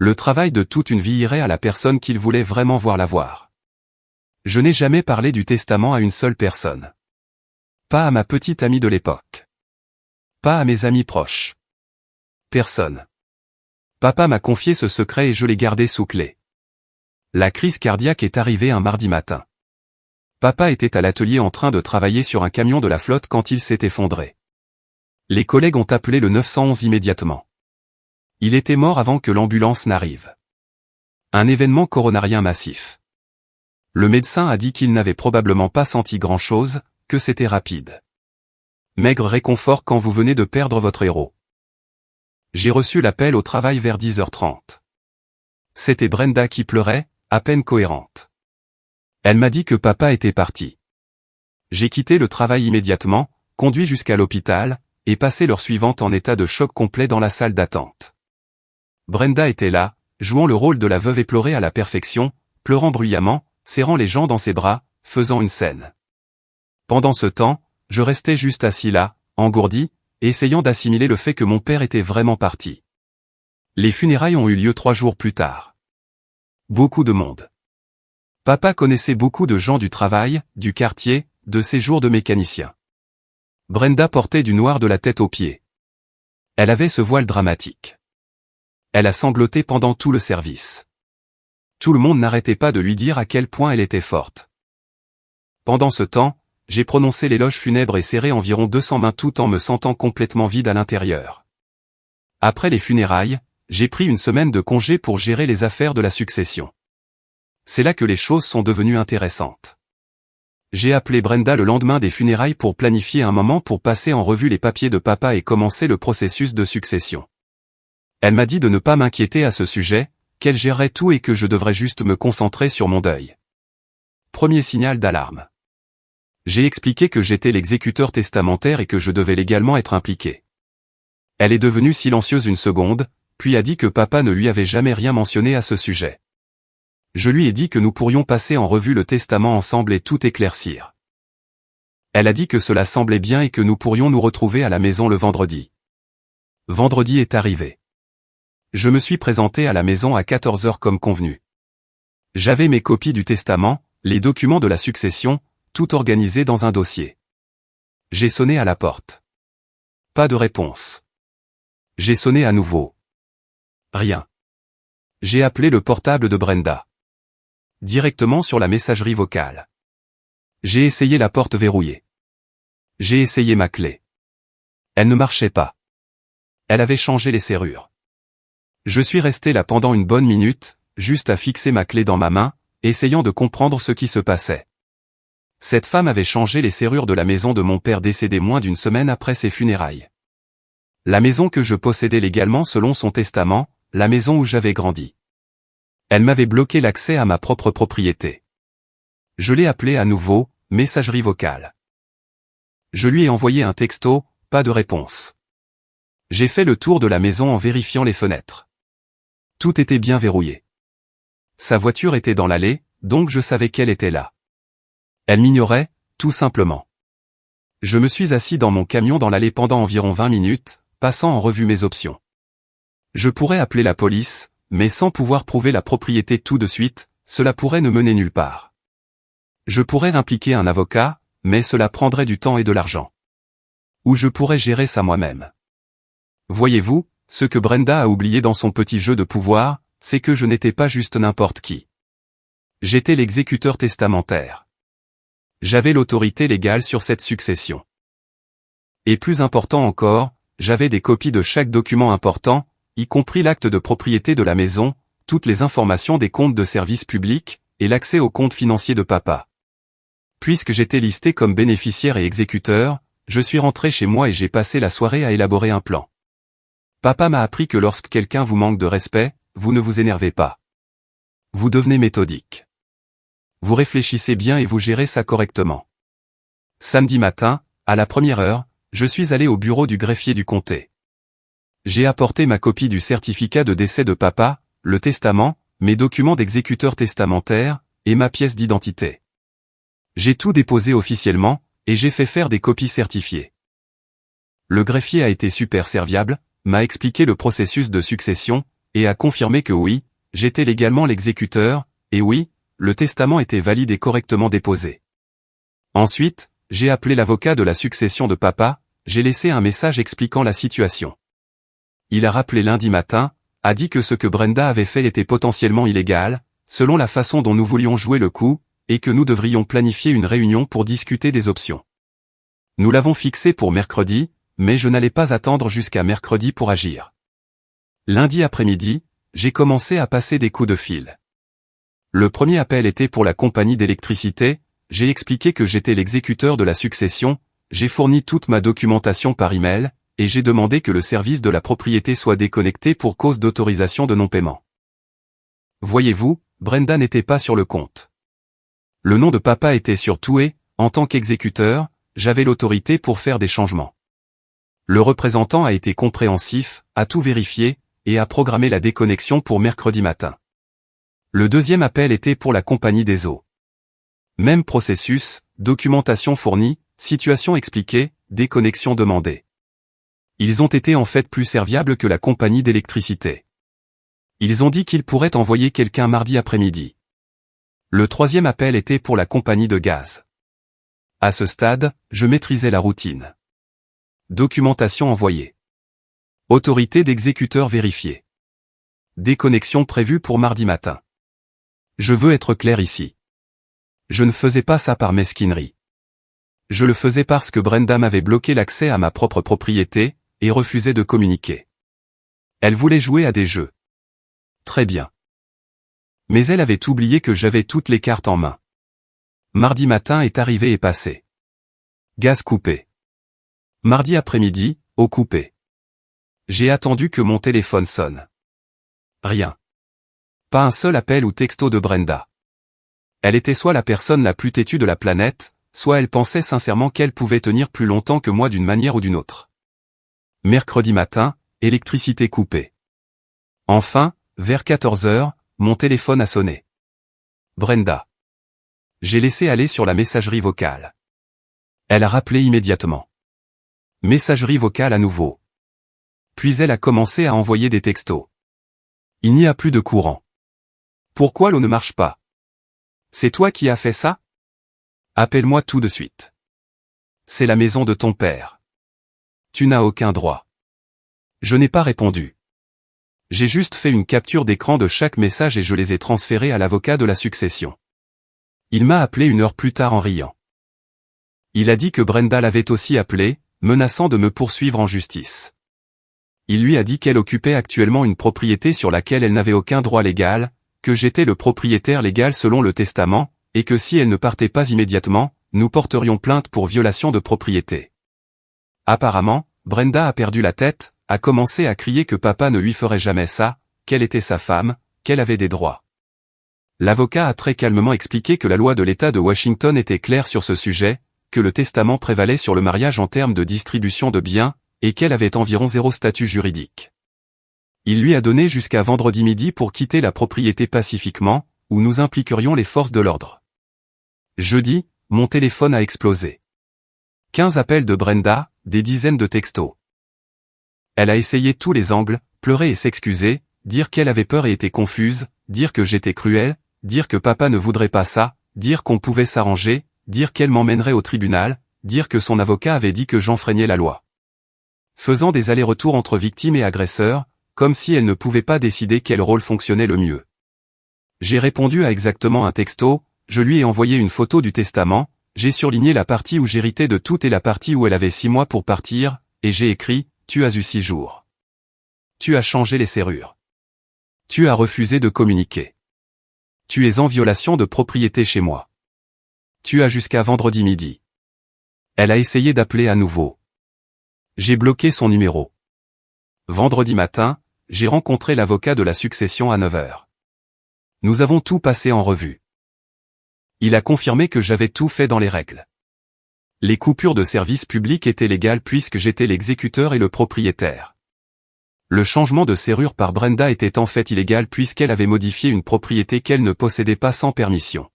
Speaker 1: Le travail de toute une vie irait à la personne qu'il voulait vraiment voir l'avoir. Je n'ai jamais parlé du testament à une seule personne. Pas à ma petite amie de l'époque. Pas à mes amis proches. Personne. Papa m'a confié ce secret et je l'ai gardé sous clé. La crise cardiaque est arrivée un mardi matin. Papa était à l'atelier en train de travailler sur un camion de la flotte quand il s'est effondré. Les collègues ont appelé le 911 immédiatement. Il était mort avant que l'ambulance n'arrive. Un événement coronarien massif. Le médecin a dit qu'il n'avait probablement pas senti grand-chose, que c'était rapide. Maigre réconfort quand vous venez de perdre votre héros. J'ai reçu l'appel au travail vers 10h30. C'était Brenda qui pleurait, à peine cohérente. Elle m'a dit que papa était parti. J'ai quitté le travail immédiatement, conduit jusqu'à l'hôpital, et passé l'heure suivante en état de choc complet dans la salle d'attente. Brenda était là, jouant le rôle de la veuve éplorée à la perfection, pleurant bruyamment, serrant les gens dans ses bras, faisant une scène. Pendant ce temps, je restais juste assis là, engourdi, essayant d'assimiler le fait que mon père était vraiment parti. Les funérailles ont eu lieu 3 jours plus tard. Beaucoup de monde. Papa connaissait beaucoup de gens du travail, du quartier, de ses jours de mécanicien. Brenda portait du noir de la tête aux pieds. Elle avait ce voile dramatique. Elle a sangloté pendant tout le service. Tout le monde n'arrêtait pas de lui dire à quel point elle était forte. Pendant ce temps, j'ai prononcé l'éloge funèbre et serré environ 200 mains tout en me sentant complètement vide à l'intérieur. Après les funérailles, j'ai pris une semaine de congé pour gérer les affaires de la succession. C'est là que les choses sont devenues intéressantes. J'ai appelé Brenda le lendemain des funérailles pour planifier un moment pour passer en revue les papiers de papa et commencer le processus de succession. Elle m'a dit de ne pas m'inquiéter à ce sujet, qu'elle gérerait tout et que je devrais juste me concentrer sur mon deuil. Premier signal d'alarme. J'ai expliqué que j'étais l'exécuteur testamentaire et que je devais légalement être impliqué. Elle est devenue silencieuse une seconde, puis a dit que papa ne lui avait jamais rien mentionné à ce sujet. Je lui ai dit que nous pourrions passer en revue le testament ensemble et tout éclaircir. Elle a dit que cela semblait bien et que nous pourrions nous retrouver à la maison le vendredi. Vendredi est arrivé. Je me suis présenté à la maison à 14h comme convenu. J'avais mes copies du testament, les documents de la succession, tout organisé dans un dossier. J'ai sonné à la porte. Pas de réponse. J'ai sonné à nouveau. Rien. J'ai appelé le portable de Brenda. Directement sur la messagerie vocale. J'ai essayé la porte verrouillée. J'ai essayé ma clé. Elle ne marchait pas. Elle avait changé les serrures. Je suis resté là pendant une bonne minute, juste à fixer ma clé dans ma main, essayant de comprendre ce qui se passait. Cette femme avait changé les serrures de la maison de mon père décédé moins d'une semaine après ses funérailles. La maison que je possédais légalement selon son testament, la maison où j'avais grandi. Elle m'avait bloqué l'accès à ma propre propriété. Je l'ai appelée à nouveau, messagerie vocale. Je lui ai envoyé un texto, pas de réponse. J'ai fait le tour de la maison en vérifiant les fenêtres. Tout était bien verrouillé. Sa voiture était dans l'allée, donc je savais qu'elle était là. Elle m'ignorait, tout simplement. Je me suis assis dans mon camion dans l'allée pendant environ 20 minutes, passant en revue mes options. Je pourrais appeler la police, mais sans pouvoir prouver la propriété tout de suite, cela pourrait ne mener nulle part. Je pourrais impliquer un avocat, mais cela prendrait du temps et de l'argent. Ou je pourrais gérer ça moi-même. Voyez-vous, ce que Brenda a oublié dans son petit jeu de pouvoir, c'est que je n'étais pas juste n'importe qui. J'étais l'exécuteur testamentaire. J'avais l'autorité légale sur cette succession. Et plus important encore, j'avais des copies de chaque document important, y compris l'acte de propriété de la maison, toutes les informations des comptes de service public, et l'accès aux comptes financiers de papa. Puisque j'étais listé comme bénéficiaire et exécuteur, je suis rentré chez moi et j'ai passé la soirée à élaborer un plan. Papa m'a appris que lorsque quelqu'un vous manque de respect, vous ne vous énervez pas. Vous devenez méthodique. Vous réfléchissez bien et vous gérez ça correctement. Samedi matin, à la première heure, je suis allé au bureau du greffier du comté. J'ai apporté ma copie du certificat de décès de papa, le testament, mes documents d'exécuteur testamentaire, et ma pièce d'identité. J'ai tout déposé officiellement, et j'ai fait faire des copies certifiées. Le greffier a été super serviable, m'a expliqué le processus de succession, et a confirmé que oui, j'étais légalement l'exécuteur, et oui, le testament était valide et correctement déposé. Ensuite, j'ai appelé l'avocat de la succession de papa, j'ai laissé un message expliquant la situation. Il a rappelé lundi matin, a dit que ce que Brenda avait fait était potentiellement illégal, selon la façon dont nous voulions jouer le coup, et que nous devrions planifier une réunion pour discuter des options. Nous l'avons fixé pour mercredi, mais je n'allais pas attendre jusqu'à mercredi pour agir. Lundi après-midi, j'ai commencé à passer des coups de fil. Le premier appel était pour la compagnie d'électricité, j'ai expliqué que j'étais l'exécuteur de la succession, j'ai fourni toute ma documentation par email, et j'ai demandé que le service de la propriété soit déconnecté pour cause d'autorisation de non-paiement. Voyez-vous, Brenda n'était pas sur le compte. Le nom de papa était sur tout et, en tant qu'exécuteur, j'avais l'autorité pour faire des changements. Le représentant a été compréhensif, a tout vérifié, et a programmé la déconnexion pour mercredi matin. Le deuxième appel était pour la compagnie des eaux. Même processus, documentation fournie, situation expliquée, déconnexion demandée. Ils ont été en fait plus serviables que la compagnie d'électricité. Ils ont dit qu'ils pourraient envoyer quelqu'un mardi après-midi. Le troisième appel était pour la compagnie de gaz. À ce stade, je maîtrisais la routine. Documentation envoyée. Autorité d'exécuteur vérifiée. Déconnexion prévue pour mardi matin. Je veux être clair ici. Je ne faisais pas ça par mesquinerie. Je le faisais parce que Brenda m'avait bloqué l'accès à ma propre propriété, et refusait de communiquer. Elle voulait jouer à des jeux. Très bien. Mais elle avait oublié que j'avais toutes les cartes en main. Mardi matin est arrivé et passé. Gaz coupé. Mardi après-midi, eau coupée. J'ai attendu que mon téléphone sonne. Rien. Pas un seul appel ou texto de Brenda. Elle était soit la personne la plus têtue de la planète, soit elle pensait sincèrement qu'elle pouvait tenir plus longtemps que moi d'une manière ou d'une autre. Mercredi matin, électricité coupée. Enfin, vers 14 heures, mon téléphone a sonné. Brenda. J'ai laissé aller sur la messagerie vocale. Elle a rappelé immédiatement. Messagerie vocale à nouveau. Puis elle a commencé à envoyer des textos. Il n'y a plus de courant. Pourquoi l'eau ne marche pas? C'est toi qui as fait ça? Appelle-moi tout de suite. C'est la maison de ton père. Tu n'as aucun droit. Je n'ai pas répondu. J'ai juste fait une capture d'écran de chaque message et je les ai transférés à l'avocat de la succession. Il m'a appelé une heure plus tard en riant. Il a dit que Brenda l'avait aussi appelé, menaçant de me poursuivre en justice. Il lui a dit qu'elle occupait actuellement une propriété sur laquelle elle n'avait aucun droit légal, que j'étais le propriétaire légal selon le testament, et que si elle ne partait pas immédiatement, nous porterions plainte pour violation de propriété. Apparemment, Brenda a perdu la tête, a commencé à crier que papa ne lui ferait jamais ça, qu'elle était sa femme, qu'elle avait des droits. L'avocat a très calmement expliqué que la loi de l'État de Washington était claire sur ce sujet, que le testament prévalait sur le mariage en termes de distribution de biens, et qu'elle avait environ zéro statut juridique. Il lui a donné jusqu'à vendredi midi pour quitter la propriété pacifiquement, ou nous impliquerions les forces de l'ordre. Jeudi, mon téléphone a explosé. 15 appels de Brenda, des dizaines de textos. Elle a essayé tous les angles, pleurer et s'excuser, dire qu'elle avait peur et était confuse, dire que j'étais cruel, dire que papa ne voudrait pas ça, dire qu'on pouvait s'arranger, dire qu'elle m'emmènerait au tribunal, dire que son avocat avait dit que j'enfreignais la loi. Faisant des allers-retours entre victimes et agresseurs, comme si elle ne pouvait pas décider quel rôle fonctionnait le mieux. J'ai répondu à exactement un texto, je lui ai envoyé une photo du testament, j'ai surligné la partie où j'héritais de tout et la partie où elle avait 6 mois pour partir, et j'ai écrit, tu as eu 6 jours. Tu as changé les serrures. Tu as refusé de communiquer. Tu es en violation de propriété chez moi. Tu as jusqu'à vendredi midi. Elle a essayé d'appeler à nouveau. J'ai bloqué son numéro. Vendredi matin, j'ai rencontré l'avocat de la succession à 9 heures. Nous avons tout passé en revue. Il a confirmé que j'avais tout fait dans les règles. Les coupures de service public étaient légales puisque j'étais l'exécuteur et le propriétaire. Le changement de serrure par Brenda était en fait illégal puisqu'elle avait modifié une propriété qu'elle ne possédait pas sans permission.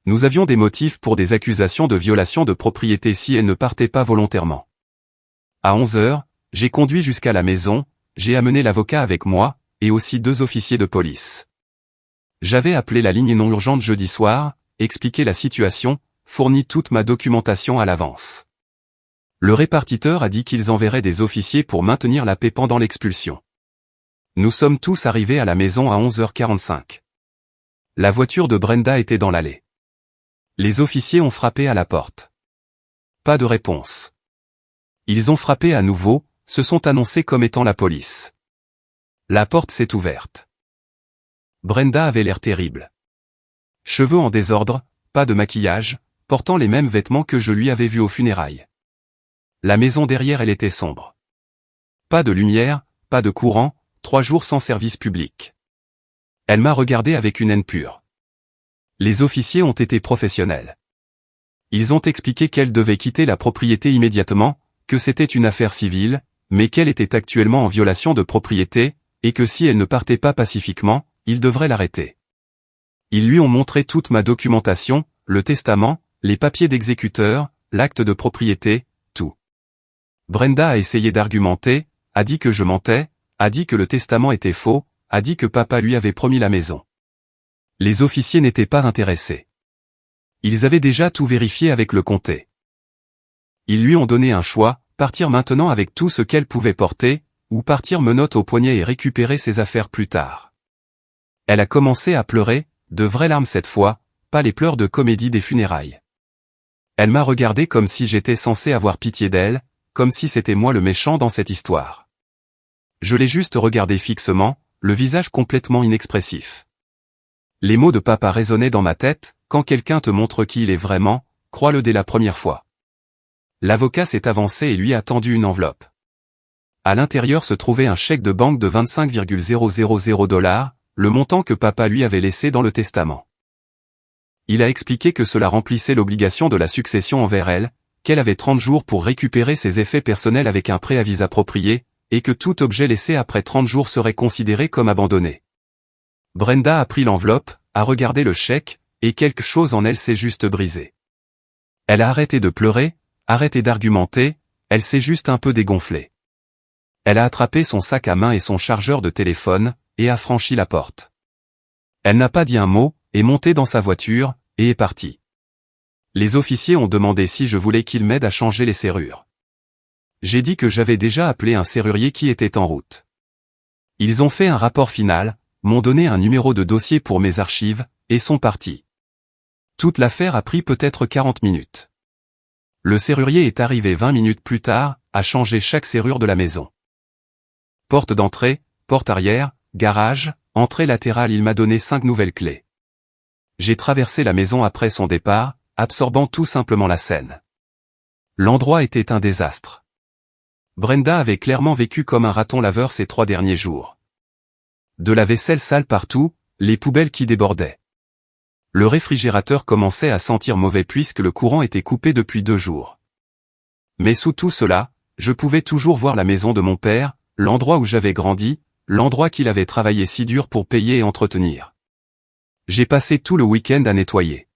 Speaker 1: Nous avions des motifs pour des accusations de violation de propriété si elle ne partait pas volontairement. À 11 heures, j'ai conduit jusqu'à la maison, j'ai amené l'avocat avec moi, et aussi 2 officiers de police. J'avais appelé la ligne non urgente jeudi soir, expliqué la situation, fourni toute ma documentation à l'avance. Le répartiteur a dit qu'ils enverraient des officiers pour maintenir la paix pendant l'expulsion. Nous sommes tous arrivés à la maison à 11h45. La voiture de Brenda était dans l'allée. Les officiers ont frappé à la porte. Pas de réponse. Ils ont frappé à nouveau, se sont annoncés comme étant la police. La porte s'est ouverte. Brenda avait l'air terrible. Cheveux en désordre, pas de maquillage, portant les mêmes vêtements que je lui avais vus aux funérailles. La maison derrière elle était sombre. Pas de lumière, pas de courant, 3 jours sans service public. Elle m'a regardé avec une haine pure. Les officiers ont été professionnels. Ils ont expliqué qu'elle devait quitter la propriété immédiatement, que c'était une affaire civile, mais qu'elle était actuellement en violation de propriété, et que si elle ne partait pas pacifiquement, ils devraient l'arrêter. Ils lui ont montré toute ma documentation, le testament, les papiers d'exécuteur, l'acte de propriété, tout. Brenda a essayé d'argumenter, a dit que je mentais, a dit que le testament était faux, a dit que papa lui avait promis la maison. Les officiers n'étaient pas intéressés. Ils avaient déjà tout vérifié avec le comté. Ils lui ont donné un choix, partir maintenant avec tout ce qu'elle pouvait porter, ou partir menottes au poignet et récupérer ses affaires plus tard. Elle a commencé à pleurer, de vraies larmes cette fois, pas les pleurs de comédie des funérailles. Elle m'a regardé comme si j'étais censé avoir pitié d'elle, comme si c'était moi le méchant dans cette histoire. Je l'ai juste regardé fixement, le visage complètement inexpressif. Les mots de papa résonnaient dans ma tête, quand quelqu'un te montre qui il est vraiment, crois-le dès la première fois. L'avocat s'est avancé et lui a tendu une enveloppe. À l'intérieur se trouvait un chèque de banque de 25,000 $, le montant que papa lui avait laissé dans le testament. Il a expliqué que cela remplissait l'obligation de la succession envers elle, qu'elle avait 30 jours pour récupérer ses effets personnels avec un préavis approprié, et que tout objet laissé après 30 jours serait considéré comme abandonné. Brenda a pris l'enveloppe, a regardé le chèque, et quelque chose en elle s'est juste brisé. Elle a arrêté de pleurer, arrêté d'argumenter, elle s'est juste un peu dégonflée. Elle a attrapé son sac à main et son chargeur de téléphone, et a franchi la porte. Elle n'a pas dit un mot, est montée dans sa voiture, et est partie. Les officiers ont demandé si je voulais qu'ils m'aident à changer les serrures. J'ai dit que j'avais déjà appelé un serrurier qui était en route. Ils ont fait un rapport final, m'ont donné un numéro de dossier pour mes archives, et sont partis. Toute l'affaire a pris peut-être 40 minutes. Le serrurier est arrivé 20 minutes plus tard, a changé chaque serrure de la maison. Porte d'entrée, porte arrière, garage, entrée latérale, il m'a donné 5 nouvelles clés. J'ai traversé la maison après son départ, absorbant tout simplement la scène. L'endroit était un désastre. Brenda avait clairement vécu comme un raton laveur ces 3 derniers jours. De la vaisselle sale partout, les poubelles qui débordaient. Le réfrigérateur commençait à sentir mauvais puisque le courant était coupé depuis 2 jours. Mais sous tout cela, je pouvais toujours voir la maison de mon père, l'endroit où j'avais grandi, l'endroit qu'il avait travaillé si dur pour payer et entretenir. J'ai passé tout le week-end à nettoyer.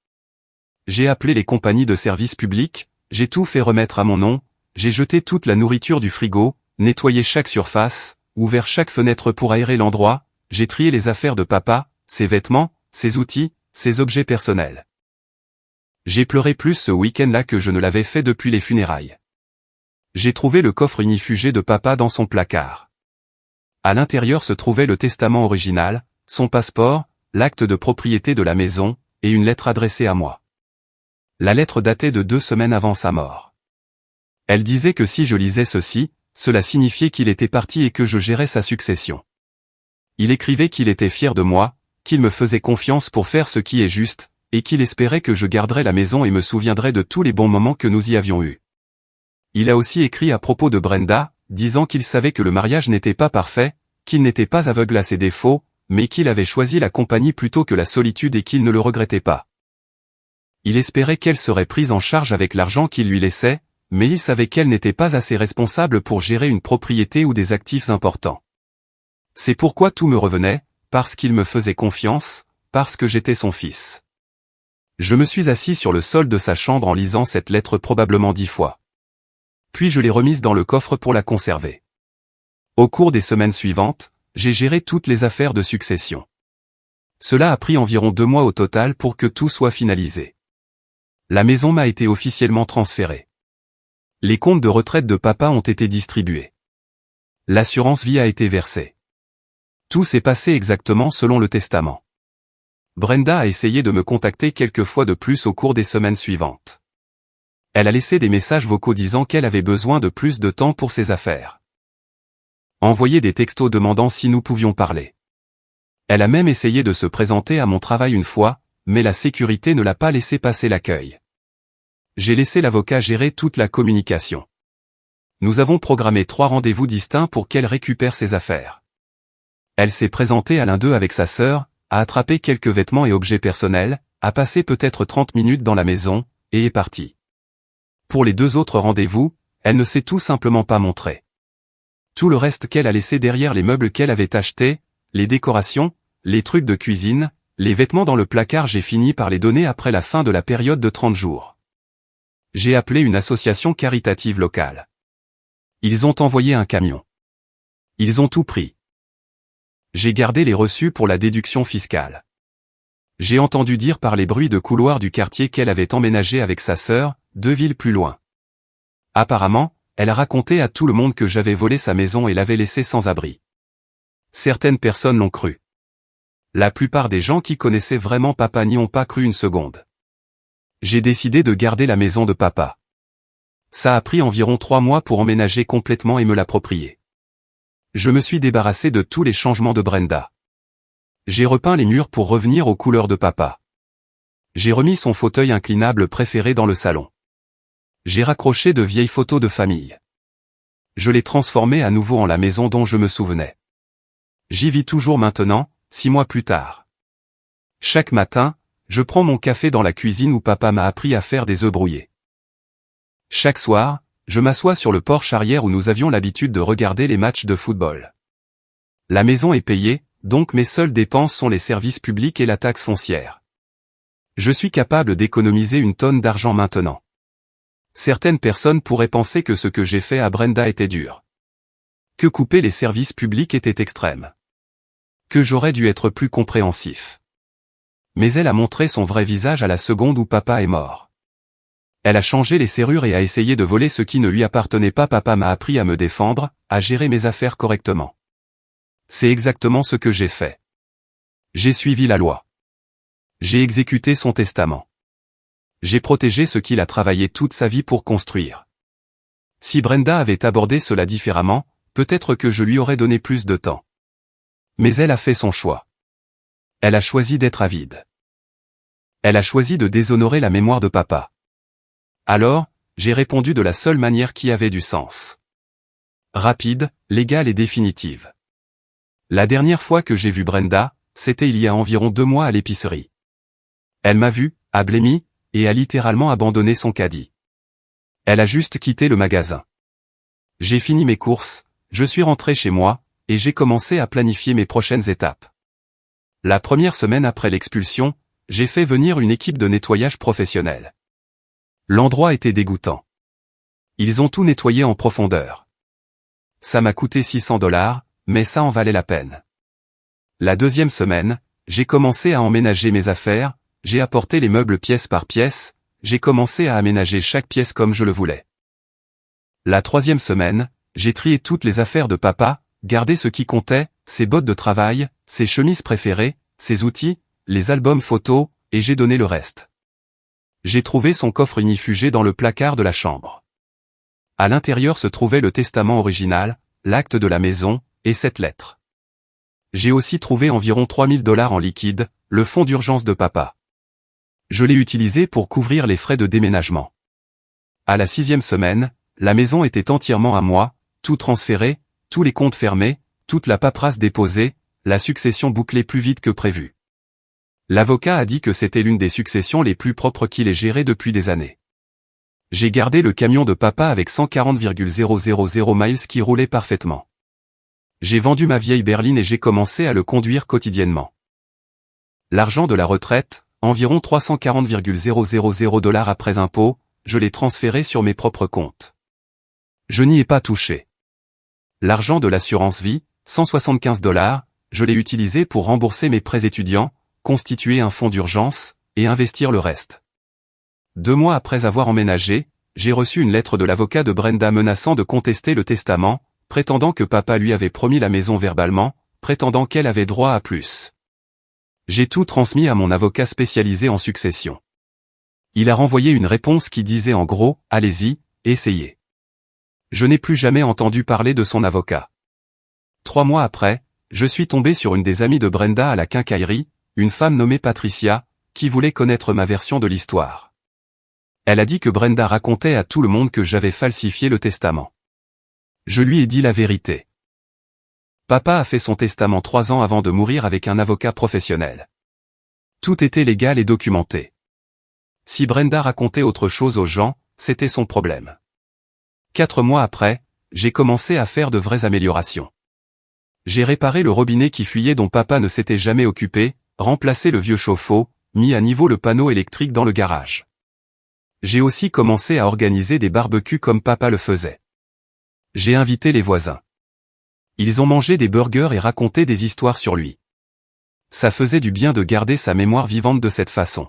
Speaker 1: J'ai appelé les compagnies de services publics, j'ai tout fait remettre à mon nom, j'ai jeté toute la nourriture du frigo, nettoyé chaque surface, ouvert chaque fenêtre pour aérer l'endroit, j'ai trié les affaires de papa, ses vêtements, ses outils, ses objets personnels. J'ai pleuré plus ce week-end-là que je ne l'avais fait depuis les funérailles. J'ai trouvé le coffre ignifugé de papa dans son placard. À l'intérieur se trouvait le testament original, son passeport, l'acte de propriété de la maison, et une lettre adressée à moi. La lettre datait de 2 semaines avant sa mort. Elle disait que si je lisais ceci, cela signifiait qu'il était parti et que je gérais sa succession. Il écrivait qu'il était fier de moi, qu'il me faisait confiance pour faire ce qui est juste, et qu'il espérait que je garderais la maison et me souviendrais de tous les bons moments que nous y avions eus. Il a aussi écrit à propos de Brenda, disant qu'il savait que le mariage n'était pas parfait, qu'il n'était pas aveugle à ses défauts, mais qu'il avait choisi la compagnie plutôt que la solitude et qu'il ne le regrettait pas. Il espérait qu'elle serait prise en charge avec l'argent qu'il lui laissait, mais il savait qu'elle n'était pas assez responsable pour gérer une propriété ou des actifs importants. C'est pourquoi tout me revenait, parce qu'il me faisait confiance, parce que j'étais son fils. Je me suis assis sur le sol de sa chambre en lisant cette lettre probablement 10 fois. Puis je l'ai remise dans le coffre pour la conserver. Au cours des semaines suivantes, j'ai géré toutes les affaires de succession. Cela a pris environ 2 mois au total pour que tout soit finalisé. La maison m'a été officiellement transférée. Les comptes de retraite de papa ont été distribués. L'assurance vie a été versée. Tout s'est passé exactement selon le testament. Brenda a essayé de me contacter quelques fois de plus au cours des semaines suivantes. Elle a laissé des messages vocaux disant qu'elle avait besoin de plus de temps pour ses affaires. Envoyé des textos demandant si nous pouvions parler. Elle a même essayé de se présenter à mon travail une fois, mais la sécurité ne l'a pas laissé passer l'accueil. J'ai laissé l'avocat gérer toute la communication. Nous avons programmé 3 rendez-vous distincts pour qu'elle récupère ses affaires. Elle s'est présentée à l'un d'eux avec sa sœur, a attrapé quelques vêtements et objets personnels, a passé peut-être 30 minutes dans la maison, et est partie. Pour les 2 autres rendez-vous, elle ne s'est tout simplement pas montrée. Tout le reste qu'elle a laissé derrière les meubles qu'elle avait achetés, les décorations, les trucs de cuisine, les vêtements dans le placard, j'ai fini par les donner après la fin de la période de 30 jours. J'ai appelé une association caritative locale. Ils ont envoyé un camion. Ils ont tout pris. J'ai gardé les reçus pour la déduction fiscale. J'ai entendu dire par les bruits de couloir du quartier qu'elle avait emménagé avec sa sœur, 2 villes plus loin. Apparemment, elle a raconté à tout le monde que j'avais volé sa maison et l'avais laissée sans abri. Certaines personnes l'ont cru. La plupart des gens qui connaissaient vraiment papa n'y ont pas cru une seconde. J'ai décidé de garder la maison de papa. Ça a pris environ 3 mois pour emménager complètement et me l'approprier. Je me suis débarrassé de tous les changements de Brenda. J'ai repeint les murs pour revenir aux couleurs de papa. J'ai remis son fauteuil inclinable préféré dans le salon. J'ai raccroché de vieilles photos de famille. Je l'ai transformé à nouveau en la maison dont je me souvenais. J'y vis toujours maintenant, 6 mois plus tard. Chaque matin, je prends mon café dans la cuisine où papa m'a appris à faire des œufs brouillés. Chaque soir, je m'assois sur le porche arrière où nous avions l'habitude de regarder les matchs de football. La maison est payée, donc mes seules dépenses sont les services publics et la taxe foncière. Je suis capable d'économiser une tonne d'argent maintenant. Certaines personnes pourraient penser que ce que j'ai fait à Brenda était dur. Que couper les services publics était extrême. Que j'aurais dû être plus compréhensif. Mais elle a montré son vrai visage à la seconde où papa est mort. Elle a changé les serrures et a essayé de voler ce qui ne lui appartenait pas. Papa m'a appris à me défendre, à gérer mes affaires correctement. C'est exactement ce que j'ai fait. J'ai suivi la loi. J'ai exécuté son testament. J'ai protégé ce qu'il a travaillé toute sa vie pour construire. Si Brenda avait abordé cela différemment, peut-être que je lui aurais donné plus de temps. Mais elle a fait son choix. Elle a choisi d'être avide. Elle a choisi de déshonorer la mémoire de papa. Alors, j'ai répondu de la seule manière qui avait du sens. Rapide, légale et définitive. La dernière fois que j'ai vu Brenda, c'était il y a environ 2 mois à l'épicerie. Elle m'a vu, a blêmi, et a littéralement abandonné son caddie. Elle a juste quitté le magasin. J'ai fini mes courses, je suis rentré chez moi, et j'ai commencé à planifier mes prochaines étapes. La première semaine après l'expulsion, j'ai fait venir une équipe de nettoyage professionnelle. L'endroit était dégoûtant. Ils ont tout nettoyé en profondeur. Ça m'a coûté $600, mais ça en valait la peine. La deuxième semaine, j'ai commencé à emménager mes affaires, j'ai apporté les meubles pièce par pièce, j'ai commencé à aménager chaque pièce comme je le voulais. La troisième semaine, j'ai trié toutes les affaires de papa, gardé ce qui comptait, ses bottes de travail, ses chemises préférées, ses outils, les albums photos, et j'ai donné le reste. J'ai trouvé son coffre unifugé dans le placard de la chambre. À l'intérieur se trouvait le testament original, l'acte de la maison, et cette lettre. J'ai aussi trouvé environ $3000 en liquide, le fonds d'urgence de papa. Je l'ai utilisé pour couvrir les frais de déménagement. À la 6e semaine, la maison était entièrement à moi, tout transféré, tous les comptes fermés, toute la paperasse déposée, la succession bouclée plus vite que prévu. L'avocat a dit que c'était l'une des successions les plus propres qu'il ait gérées depuis des années. J'ai gardé le camion de papa avec 140,000 miles qui roulait parfaitement. J'ai vendu ma vieille berline et j'ai commencé à le conduire quotidiennement. L'argent de la retraite, environ $340,000 après impôts, je l'ai transféré sur mes propres comptes. Je n'y ai pas touché. L'argent de l'assurance vie, $175, je l'ai utilisé pour rembourser mes prêts étudiants, constituer un fonds d'urgence, et investir le reste. 2 mois après avoir emménagé, j'ai reçu une lettre de l'avocat de Brenda menaçant de contester le testament, prétendant que papa lui avait promis la maison verbalement, prétendant qu'elle avait droit à plus. J'ai tout transmis à mon avocat spécialisé en succession. Il a renvoyé une réponse qui disait en gros, « Allez-y, essayez ». Je n'ai plus jamais entendu parler de son avocat. 3 mois après, je suis tombé sur une des amies de Brenda à la quincaillerie, une femme nommée Patricia, qui voulait connaître ma version de l'histoire. Elle a dit que Brenda racontait à tout le monde que j'avais falsifié le testament. Je lui ai dit la vérité. Papa a fait son testament 3 ans avant de mourir avec un avocat professionnel. Tout était légal et documenté. Si Brenda racontait autre chose aux gens, c'était son problème. 4 mois après, j'ai commencé à faire de vraies améliorations. J'ai réparé le robinet qui fuyait dont papa ne s'était jamais occupé, remplacé le vieux chauffe-eau, mis à niveau le panneau électrique dans le garage. J'ai aussi commencé à organiser des barbecues comme papa le faisait. J'ai invité les voisins. Ils ont mangé des burgers et raconté des histoires sur lui. Ça faisait du bien de garder sa mémoire vivante de cette façon.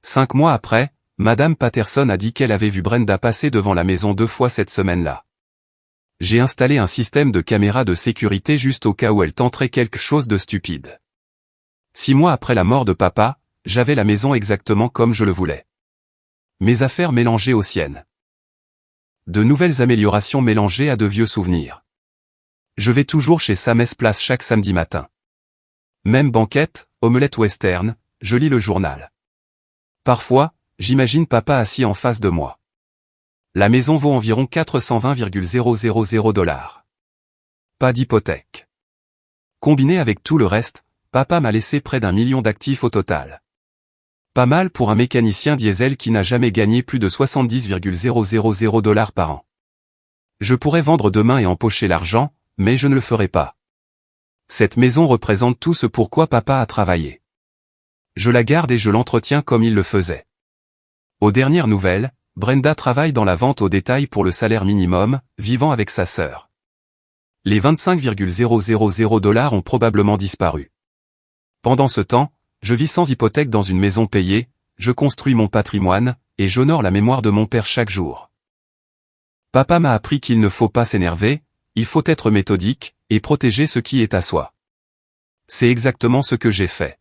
Speaker 1: 5 mois après, Madame Patterson a dit qu'elle avait vu Brenda passer devant la maison 2 fois cette semaine-là. J'ai installé un système de caméras de sécurité juste au cas où elle tenterait quelque chose de stupide. 6 mois après la mort de papa, j'avais la maison exactement comme je le voulais. Mes affaires mélangées aux siennes. De nouvelles améliorations mélangées à de vieux souvenirs. Je vais toujours chez Sam's Place chaque samedi matin. Même banquette, omelette western, je lis le journal. Parfois, j'imagine papa assis en face de moi. La maison vaut environ $420,000. Pas d'hypothèque. Combiné avec tout le reste, papa m'a laissé près d'1 million d'actifs au total. Pas mal pour un mécanicien diesel qui n'a jamais gagné plus de $70,000 par an. Je pourrais vendre demain et empocher l'argent, mais je ne le ferai pas. Cette maison représente tout ce pourquoi papa a travaillé. Je la garde et je l'entretiens comme il le faisait. Aux dernières nouvelles, Brenda travaille dans la vente au détail pour le salaire minimum, vivant avec sa sœur. Les $25,000 ont probablement disparu. Pendant ce temps, je vis sans hypothèque dans une maison payée, je construis mon patrimoine, et j'honore la mémoire de mon père chaque jour. Papa m'a appris qu'il ne faut pas s'énerver, il faut être méthodique, et protéger ce qui est à soi. C'est exactement ce que j'ai fait.